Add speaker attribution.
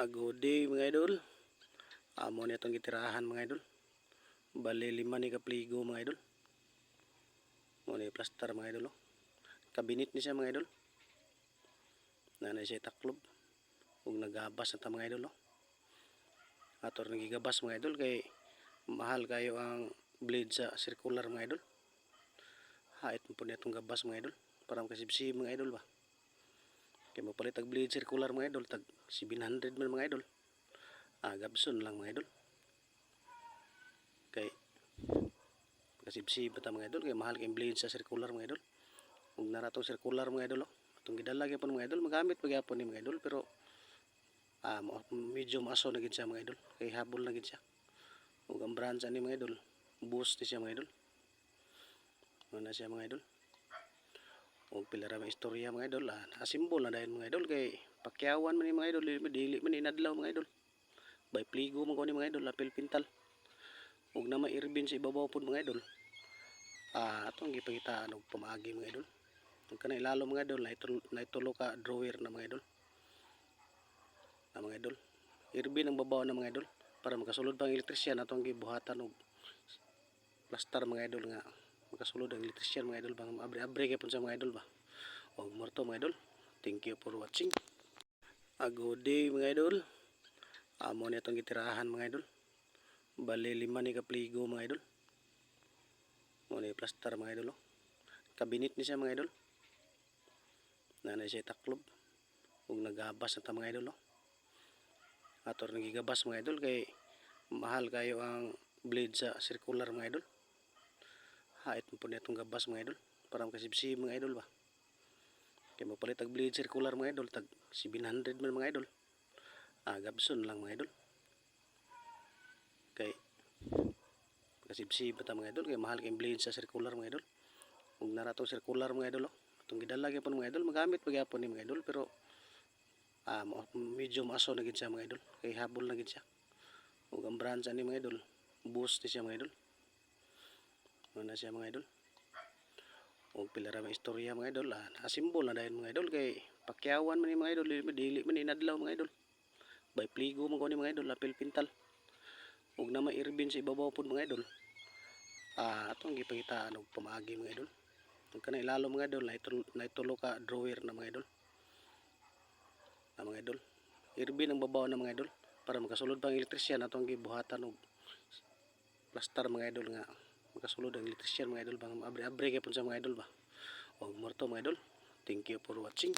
Speaker 1: Good day mga idol. Amo na itong gitirahan mga idol. Bali 5 ni kapligo mga idol. Muna plaster mga idol. Kabinit ni siya mga idol. Nanay siya taklob. Huwag nagabas na ta mga idol. Ator nagigabas mga idol kay mahal kayo ang blade sa circular mga idol. Hait mo po na itong gabas mga idol. Parang kasibsib mga idol ba. Kaya mapalit ang blade circular mga idol. Tag 700 man mga idol. Gabson lang mga idol. Kay kasibsib ta mga idol. Kaya mahal kayong blade sa circular mga idol. Huwag na ratong circular mga idol. Itong gidalagay po mga idol. Magamit pagyapon ni mga idol. Pero medyo maaso na gid siya mga idol. Kay habol na gid siya. Huwag ang branch ani mga idol. Boost ni siya mga idol. Ano siya mga idol. Huwag pilara mga istorya mga idol. Nakasimbol na dahil mga idol. Kay pakyawan man ni mga idol. Dili man inadlaw mga idol. By pligo man ko ni mga idol. Apil pintal. Huwag na mairbin sa ibabaw po mga idol. Atong gipagitaan og pamaagi mga idol. Huwag ka na ilalo mga idol. Naitulo ka drawer na mga idol. Mga idol. Irbin ang babaw na mga idol. Para makasulod pang elektrisyan. Atong gibuhatan og plaster mga idol nga. Makasulod ang elektrisyan mga idol. Bang abre-abre kay po sa mga idol ba. Huwag morto mga idol. Thank you for watching. Good day mga idol. Amo na itong gitirahan mga idol. Bali 5 ni kapligo mga idol. Muna plaster mga idol. Kabinit ni siya mga idol. Nanay siya taklob. Huwag nagabas na ta mga idol. Ator nagigabas mga idol kay mahal kayo ang blade sa circular mga idol. Hait mo po na itong gabas mga idol. Parang kasibsib mga idol ba. Kaya mapalit ang blade circular mga idol. Tag 700 man mga idol. Gabson lang mga idol. Kay kasibsib ta mga idol. Kaya mahal kayong blade sa circular mga idol. Huwag na ratong circular mga idol. Itong gidalagay po mga idol. Magamit pagyapon ni mga idol. Pero medyo maaso na gid siya mga idol. Kay habol na gid siya. Huwag ang branch ani mga idol. Boost ni siya mga idol. Ano siya mga idol. Huwag pilara mga istorya mga idol. Nakasimbol na dahil mga idol. Kay pakyawan man ni mga idol. Dili man inadlaw mga idol. By pligo man ko ni mga idol. Apil pintal. Huwag na mairbin sa ibabaw po mga idol. Atong gipagitaan og pamaagi mga idol. Huwag ka na ilalo mga idol. Naitulo ka drawer na mga idol. Mga idol. Irbin ang babaw na mga idol. Para makasulod pang elektrisyan. Atong gibuhatan og plaster mga idol nga. Makasulod ang elektrisyan mga idol. Bang abre-abre kay po sa mga idol ba. Huwag morto mga idol. Thank you for watching.